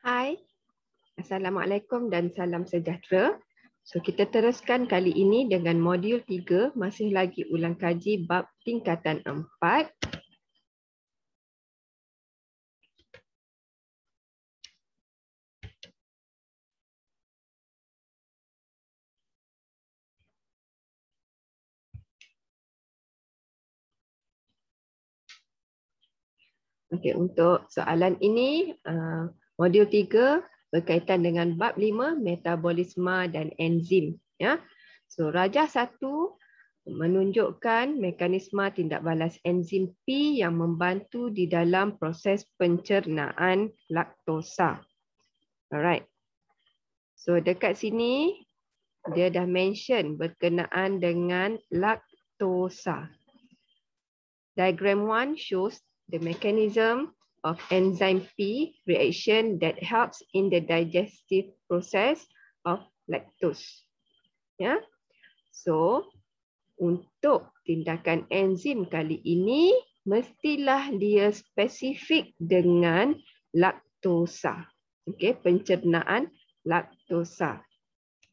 Hai, Assalamualaikum dan salam sejahtera. So, kita teruskan kali ini dengan modul 3, masih lagi ulang kaji bab tingkatan 4. Okey, untuk soalan ini, modul 3 berkaitan dengan bab 5, metabolisme dan enzim. Ya. So, rajah 1 menunjukkan mekanisme tindak balas enzim P yang membantu di dalam proses pencernaan laktosa. Alright. So, dekat sini, dia dah mention berkenaan dengan laktosa. Diagram 1 shows the mechanism of enzyme P reaction that helps in the digestive process of lactose. Ya. So, untuk tindakan enzim kali ini, mestilah dia spesifik dengan laktosa. Okey, pencernaan laktosa.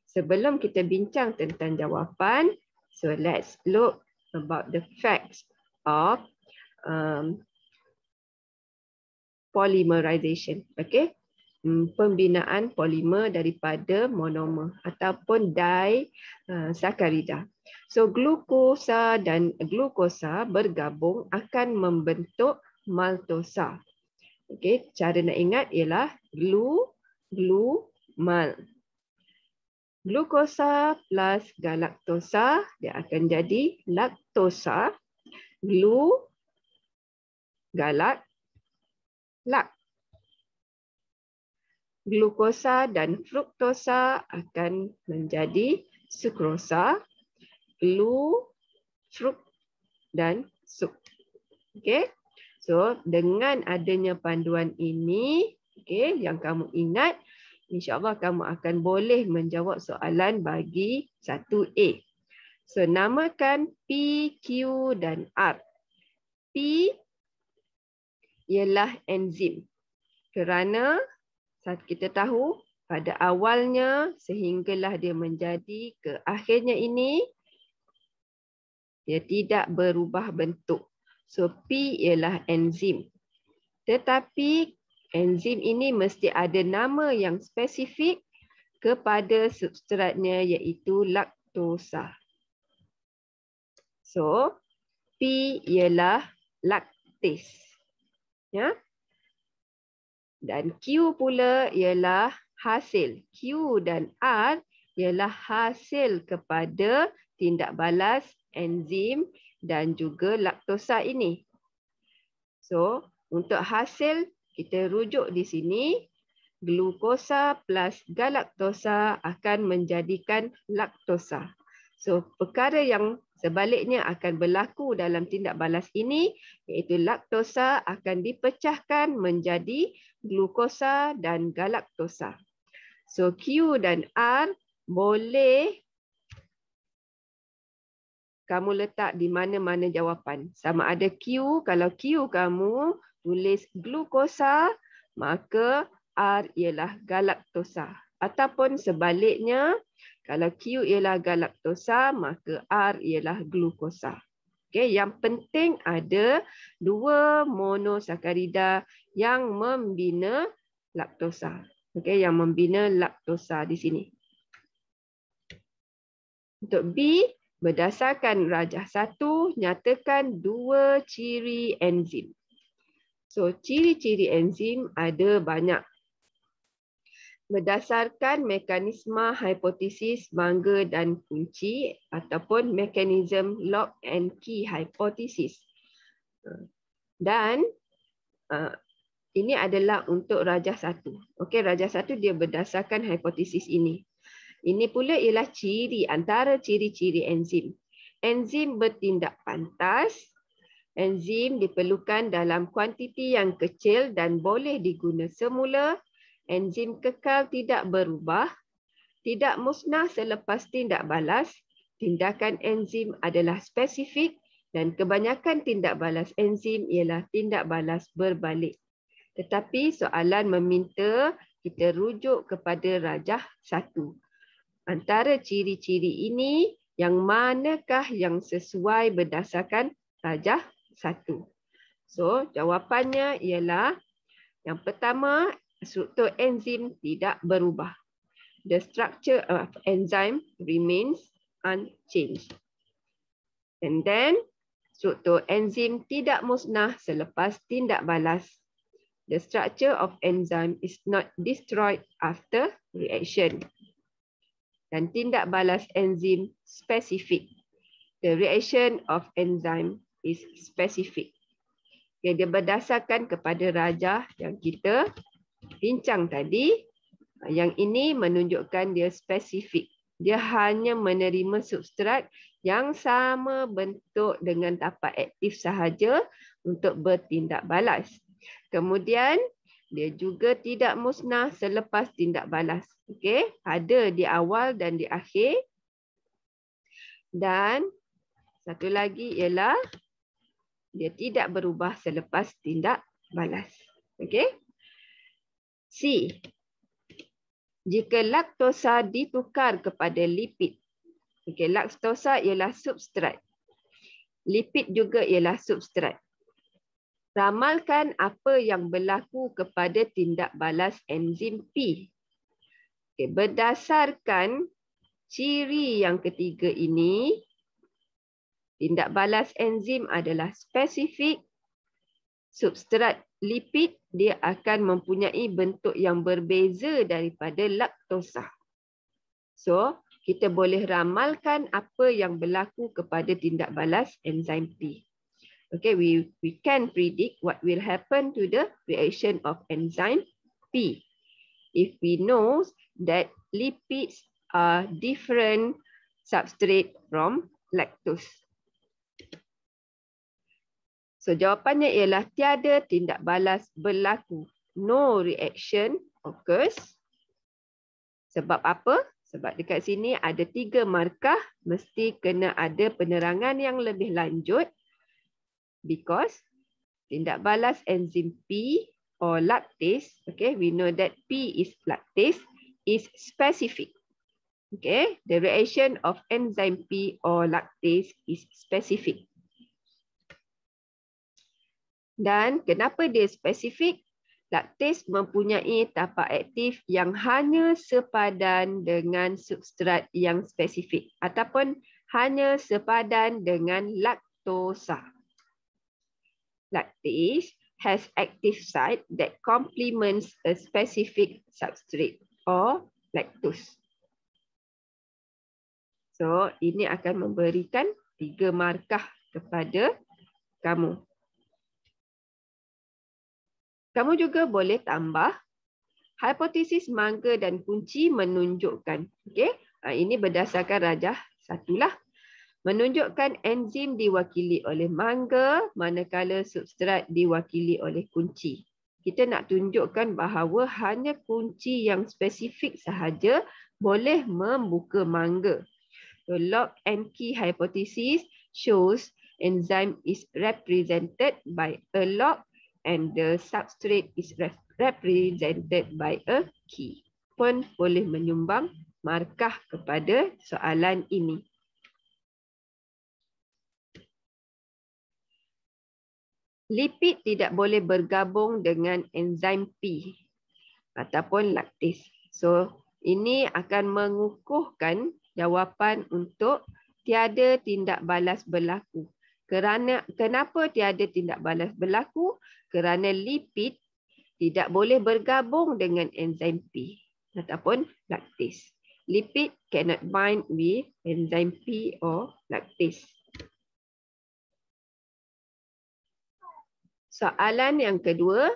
Sebelum kita bincang tentang jawapan, so let's look about the facts of polymerization. Okay? Pembinaan polimer daripada monomer ataupun disakarida. So glukosa dan glukosa bergabung akan membentuk maltosa. Okay? Cara nak ingat ialah mal. Glukosa plus galaktosa, dia akan jadi laktosa, galak, lak. Glukosa dan fruktosa akan menjadi sukrosa, fruk dan suk. Okey. So dengan adanya panduan ini, okey, yang kamu ingat, insya-Allah kamu akan boleh menjawab soalan bagi 1A. So namakan P, Q dan R. P ialah enzim. Kerana kita tahu pada awalnya sehinggalah dia menjadi ke akhirnya ini, dia tidak berubah bentuk. So P ialah enzim. Tetapi enzim ini mesti ada nama yang spesifik kepada substratnya, iaitu laktosa. So P ialah lactase. Ya. Dan Q pula ialah hasil. Q dan R ialah hasil kepada tindak balas enzim dan juga laktosa ini. So, untuk hasil kita rujuk di sini, glukosa plus galaktosa akan menjadikan laktosa. So, perkara yang sebaliknya akan berlaku dalam tindak balas ini, iaitu laktosa akan dipecahkan menjadi glukosa dan galaktosa. So Q dan R boleh kamu letak di mana-mana jawapan. Sama ada Q, kalau Q kamu tulis glukosa, maka R ialah galaktosa. Ataupun sebaliknya, kalau Q ialah galaktosa, maka R ialah glukosa. Okay, yang penting ada dua monosakarida yang membina laktosa. Okay, yang membina laktosa di sini. Untuk B, berdasarkan rajah 1, nyatakan 2 ciri enzim. So, ciri-ciri enzim ada banyak. Berdasarkan mekanisme hipotesis mangga dan kunci ataupun mekanisme lock and key hypothesis. Dan ini adalah untuk rajah 1. Okey, rajah 1 dia berdasarkan hipotesis ini. Ini pula ialah ciri antara ciri-ciri enzim. Enzim bertindak pantas. Enzim diperlukan dalam kuantiti yang kecil dan boleh diguna semula. Enzim kekal tidak berubah, tidak musnah selepas tindak balas. Tindakan enzim adalah spesifik dan kebanyakan tindak balas enzim ialah tindak balas berbalik. Tetapi soalan meminta kita rujuk kepada rajah 1. Antara ciri-ciri ini, yang manakah yang sesuai berdasarkan rajah 1? So, jawapannya ialah yang pertama, struktur enzim tidak berubah. The structure of enzyme remains unchanged. And then, struktur enzim tidak musnah selepas tindak balas. The structure of enzyme is not destroyed after reaction. Dan tindak balas enzim spesifik. The reaction of enzyme is specific. Okay, dia berdasarkan kepada rajah yang kita bincang tadi. Yang ini menunjukkan dia spesifik. Dia hanya menerima substrat yang sama bentuk dengan tapak aktif sahaja untuk bertindak balas. Kemudian, dia juga tidak musnah selepas tindak balas. Okey, ada di awal dan di akhir. Dan satu lagi ialah dia tidak berubah selepas tindak balas. Okey. C. Jika laktosa ditukar kepada lipid. Okey, laktosa ialah substrat. Lipid juga ialah substrat. Ramalkan apa yang berlaku kepada tindak balas enzim P. Okey, berdasarkan ciri yang ketiga ini, tindak balas enzim adalah spesifik. Substrat lipid dia akan mempunyai bentuk yang berbeza daripada laktosa. So, kita boleh ramalkan apa yang berlaku kepada tindak balas enzim P. Okay, we can predict what will happen to the reaction of enzyme P. If we know that lipids are different substrate from lactose. So jawapannya ialah tiada tindak balas berlaku. No reaction occurs. Sebab apa? Sebab dekat sini ada 3 markah, mesti kena ada penerangan yang lebih lanjut. Because tindak balas enzim P or lactase, okay, we know that P is lactase, is specific. Okay, the reaction of enzyme P or lactase is specific. Dan kenapa dia spesifik? Lactase mempunyai tapak aktif yang hanya sepadan dengan substrat yang spesifik ataupun hanya sepadan dengan laktosa. Lactase has active site that complements a specific substrate or lactose. So, ini akan memberikan 3 markah kepada kamu. Kamu juga boleh tambah hipotesis mangga dan kunci menunjukkan. Okay? Ini berdasarkan rajah 1 lah. Menunjukkan enzim diwakili oleh mangga manakala substrat diwakili oleh kunci. Kita nak tunjukkan bahawa hanya kunci yang spesifik sahaja boleh membuka mangga. So, lock and key hypothesis shows enzyme is represented by a lock and the substrate is represented by a key. Pun boleh menyumbang markah kepada soalan ini. Lipid tidak boleh bergabung dengan enzim P ataupun lactase. So, ini akan mengukuhkan jawapan untuk tiada tindak balas berlaku. Kenapa tiada tindak balas berlaku? Kerana lipid tidak boleh bergabung dengan enzim P ataupun lactase. Lipid cannot bind with enzyme P or lactase. Soalan yang kedua,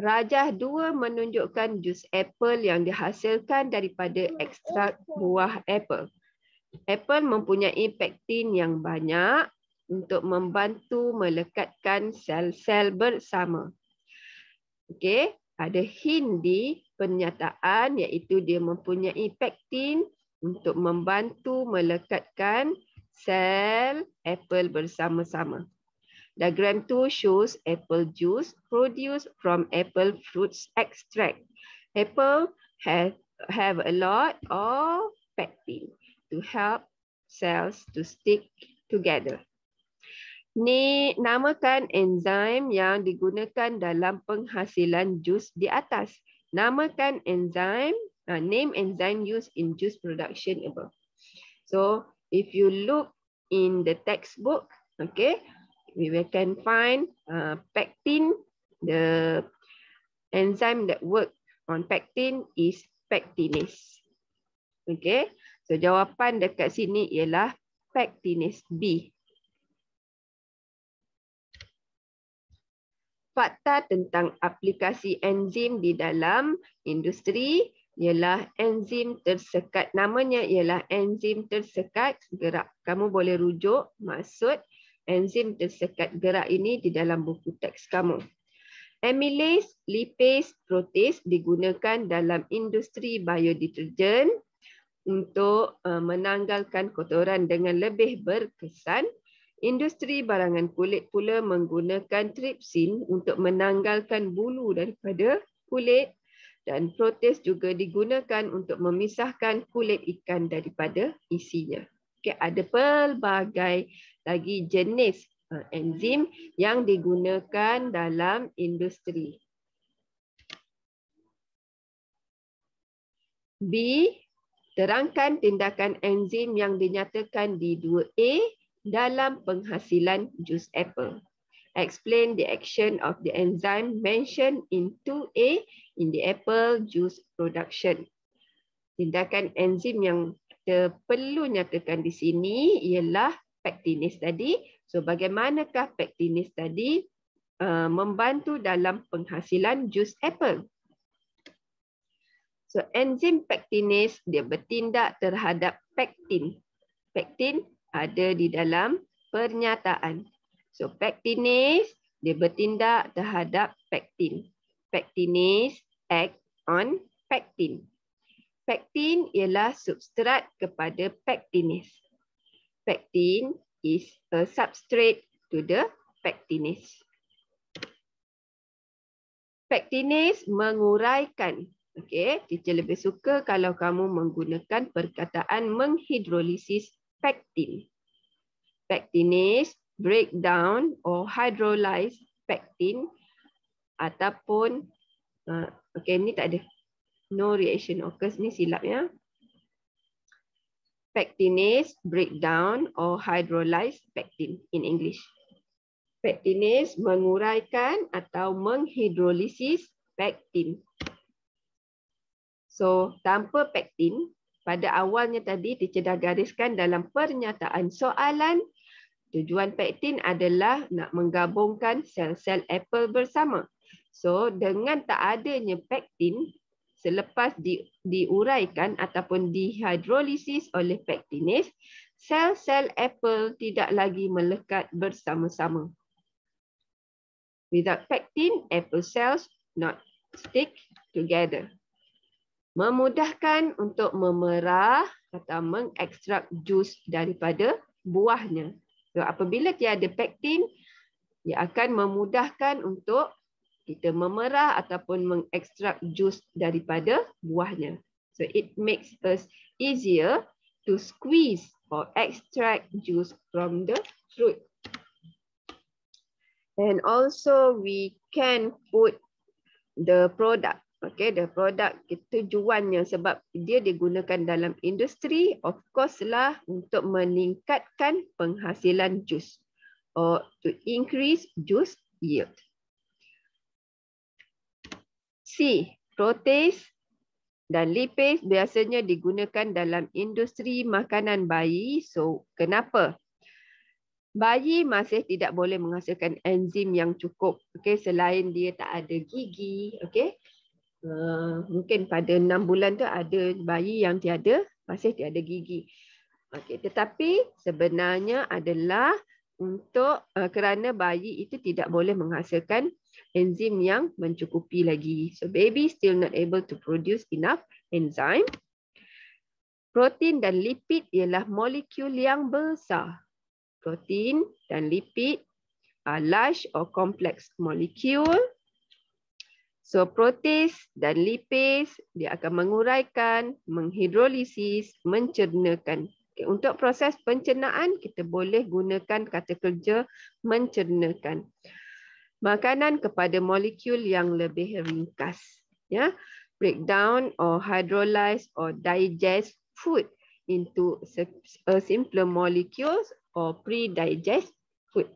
rajah 2 menunjukkan jus apel yang dihasilkan daripada ekstrak buah apel. Apel mempunyai pektin yang banyak untuk membantu melekatkan sel-sel bersama. Okey, ada hint di pernyataan iaitu dia mempunyai pektin untuk membantu melekatkan sel apel bersama-sama. Diagram 2 shows apple juice produced from apple fruits extract. Apple have a lot of pectin to help cells to stick together. Namakan enzim yang digunakan dalam penghasilan jus di atas. Namakan enzim, name enzyme used in juice production above. So if you look in the textbook, okay, we can find pectin. The enzyme that work on pectin is pectinase. Okay, so jawapan dekat sini ialah pectinase B. Fakta tentang aplikasi enzim di dalam industri ialah enzim tersekat. Namanya ialah enzim tersekat gerak. Kamu boleh rujuk maksud enzim tersekat gerak ini di dalam buku teks kamu. Amylase, lipase, protease digunakan dalam industri biodeterjen untuk menanggalkan kotoran dengan lebih berkesan. Industri barangan kulit pula menggunakan tripsin untuk menanggalkan bulu daripada kulit, dan protease juga digunakan untuk memisahkan kulit ikan daripada isinya. Okay, ada pelbagai lagi jenis enzim yang digunakan dalam industri. B. Terangkan tindakan enzim yang dinyatakan di 2A dalam penghasilan jus apple. Explain the action of the enzyme mentioned in 2A in the apple juice production. Tindakan enzim yang kita perlu nyatakan di sini ialah pectinase tadi. So bagaimanakah pectinase tadi membantu dalam penghasilan jus apple? So enzim pectinase dia bertindak terhadap pektin. Pektin ada di dalam pernyataan. So pectinase dia bertindak terhadap pektin. Pectinase act on pectin. Pektin ialah substrat kepada pectinase. Pectin is a substrate to the pectinase. Pectinase menguraikan. Okey, teacher lebih suka kalau kamu menggunakan perkataan menghidrolisis pectin. Pectinase break down or hydrolyze pectin ataupun okey, ni tak ada. No reaction occurs, ni silap ya. Pectinase break down or hydrolyze pectin in English. Pectinase menguraikan atau menghidrolisis pectin. So, tanpa pektin, pada awalnya tadi teacher dah gariskan dalam pernyataan soalan, tujuan pektin adalah nak menggabungkan sel-sel apple bersama. So, dengan tak adanya pektin, selepas diuraikan ataupun dihidrolisis oleh pectinase, sel-sel apple tidak lagi melekat bersama-sama. Without pectin, apple cells not stick together. Memudahkan untuk memerah atau mengekstrak jus daripada buahnya. So, apabila tiada pektin, ia akan memudahkan untuk kita memerah ataupun mengekstrak jus daripada buahnya. So, it makes us easier to squeeze or extract juice from the fruit. And also we can put the product. Okay, the product tujuannya sebab dia digunakan dalam industri, of course lah untuk meningkatkan penghasilan jus or to increase juice yield. C. Protease dan lipase biasanya digunakan dalam industri makanan bayi. So, kenapa? Bayi masih tidak boleh menghasilkan enzim yang cukup. Okay, selain dia tak ada gigi. Okay. Mungkin pada 6 bulan tu ada bayi yang masih tiada gigi. Okay, tetapi sebenarnya adalah untuk kerana bayi itu tidak boleh menghasilkan enzim yang mencukupi lagi. So baby still not able to produce enough enzyme. Protein dan lipid ialah molekul yang besar. Protein dan lipid are large or complex molecule. So protease dan lipase dia akan menguraikan, menghidrolisis, mencernakan. Okay, untuk proses pencernaan kita boleh gunakan kata kerja mencernakan makanan kepada molekul yang lebih ringkas. Ya, breakdown or hydrolyze or digest food into a simpler molecules or pre-digest food.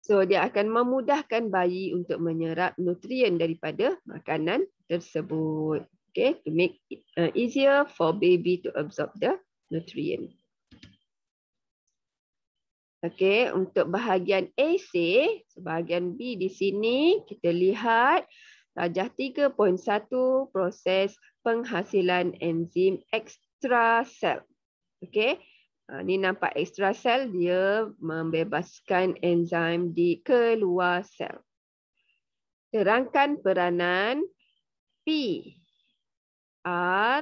So dia akan memudahkan bayi untuk menyerap nutrien daripada makanan tersebut. Okay, to make it easier for baby to absorb the nutrient. Okay, untuk bahagian AC, bahagian B di sini kita lihat darjah 3.1 proses penghasilan enzim extrasel. Okay. Ni nampak extra sel, dia membebaskan enzim di keluar sel. Terangkan peranan P, R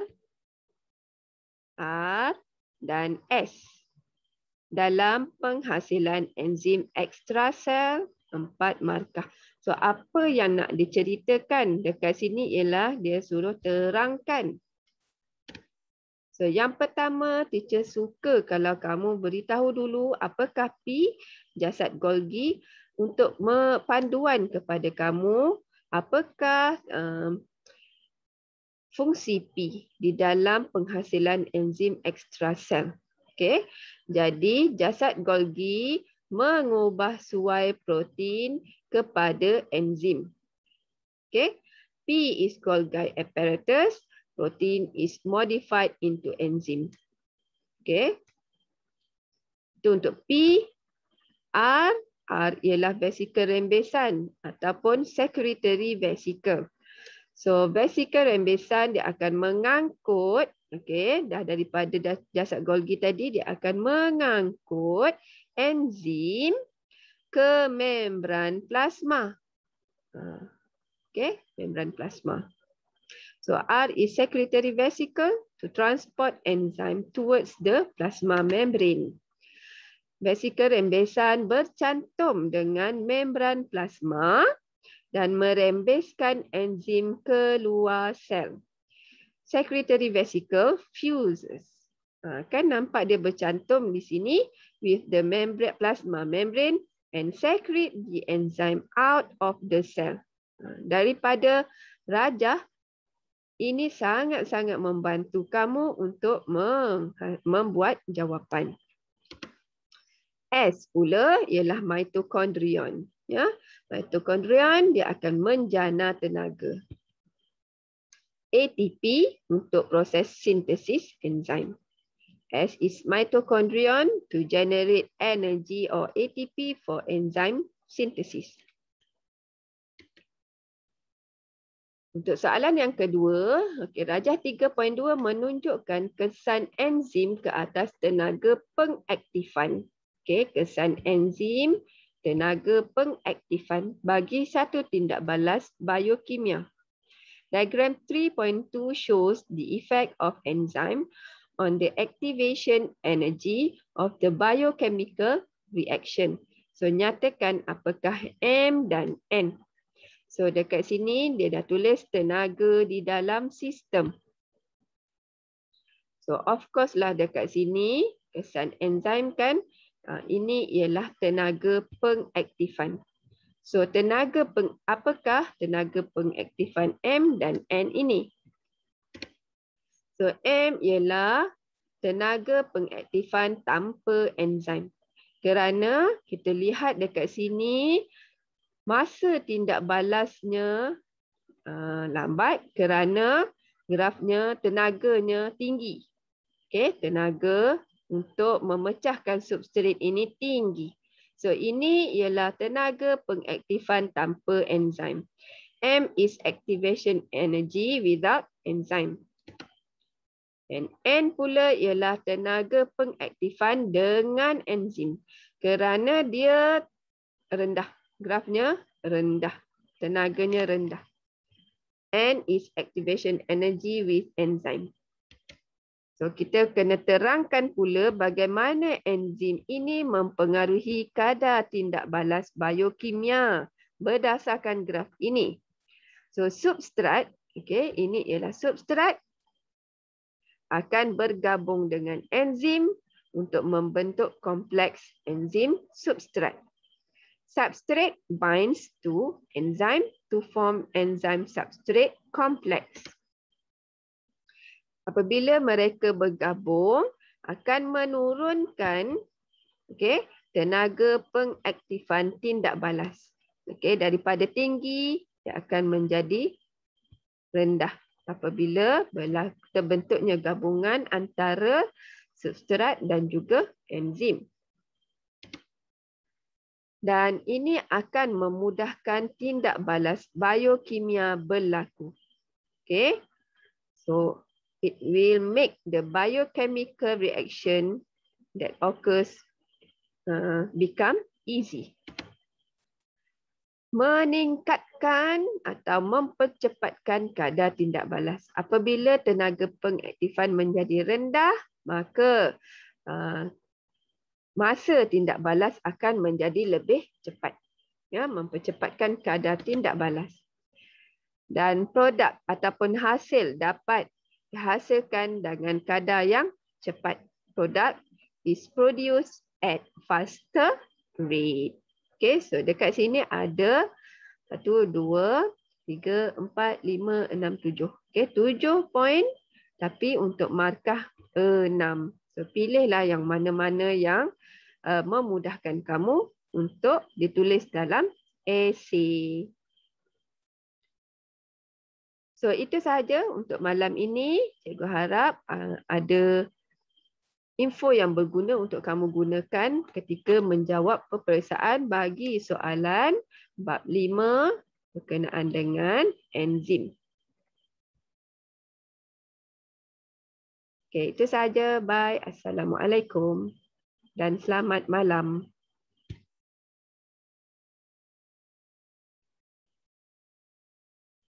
dan S dalam penghasilan enzim extrasel 4 markah. So apa yang nak diceritakan dekat sini ialah dia suruh terangkan. So yang pertama, teacher suka kalau kamu beritahu dulu apakah P, jasad Golgi, untuk panduan kepada kamu apakah fungsi P di dalam penghasilan enzim extrasel. Okay. Jadi jasad Golgi mengubah suai protein kepada enzim. Okay. P is Golgi apparatus. Protein is modified into enzyme. Okay. Itu untuk P. R ialah vesikel rembesan ataupun secretory vesicle. So vesikel rembesan dia akan mengangkut, okay, dah daripada jasad Golgi tadi, dia akan mengangkut enzim ke membran plasma. Okay, membran plasma. So R is secretory vesicle to transport enzyme towards the plasma membrane. Vesikel rembesan bercantum dengan membran plasma dan merembeskan enzim keluar sel. Secretory vesicle fuses. Kan nampak dia bercantum di sini with the membrane plasma membrane and secrete the enzyme out of the cell. Daripada rajah, ini sangat-sangat membantu kamu untuk membuat jawapan. S pula ialah mitokondrion. Ya, mitokondrion dia akan menjana tenaga. ATP untuk proses sintesis enzim. S is mitochondrion to generate energy or ATP for enzyme synthesis. Untuk soalan yang kedua, okay, rajah 3.2 menunjukkan kesan enzim ke atas tenaga pengaktifan. Okay, kesan enzim, tenaga pengaktifan bagi satu tindak balas biokimia. Diagram 3.2 shows the effect of enzyme on the activation energy of the biochemical reaction. So nyatakan apakah M dan N. So dekat sini dia dah tulis tenaga di dalam sistem. So of course lah dekat sini kesan enzim kan, ini ialah tenaga pengaktifan. So apakah tenaga pengaktifan M dan N ini? So M ialah tenaga pengaktifan tanpa enzim. Kerana kita lihat dekat sini masa tindak balasnya lambat kerana grafnya tenaganya tinggi. Okay, tenaga untuk memecahkan substrat ini tinggi. So ini ialah tenaga pengaktifan tanpa enzim. M is activation energy without enzyme. Dan N pula ialah tenaga pengaktifan dengan enzim. Kerana dia rendah. Grafnya rendah. Tenaganya rendah. N is activation energy with enzyme. So kita kena terangkan pula bagaimana enzim ini mempengaruhi kadar tindak balas biokimia berdasarkan graf ini. So substrat, okay, ini ialah substrat akan bergabung dengan enzim untuk membentuk kompleks enzim substrat. Substrate binds to enzyme to form enzyme substrate complex. Apabila mereka bergabung, akan menurunkan tenaga pengaktifan tindak balas. Daripada tinggi, dia akan menjadi rendah apabila terbentuknya gabungan antara substrat dan juga enzim. Dan ini akan memudahkan tindak balas biokimia berlaku. Okay. So, it will make the biochemical reaction that occurs become easy. Meningkatkan atau mempercepatkan kadar tindak balas. Apabila tenaga pengaktifan menjadi rendah, maka masa tindak balas akan menjadi lebih cepat. Ya, mempercepatkan kadar tindak balas. Dan produk ataupun hasil dapat dihasilkan dengan kadar yang cepat. Product is produced at faster rate. Okay, so dekat sini ada 1, 2, 3, 4, 5, 6, 7. Okay, 7 poin tapi untuk markah 6. So pilihlah yang mana-mana yang memudahkan kamu untuk ditulis dalam esei. So itu sahaja untuk malam ini. Cikgu harap ada info yang berguna untuk kamu gunakan ketika menjawab peperiksaan bagi soalan bab 5 berkenaan dengan enzim. Okey, itu sahaja. Bye. Assalamualaikum dan selamat malam.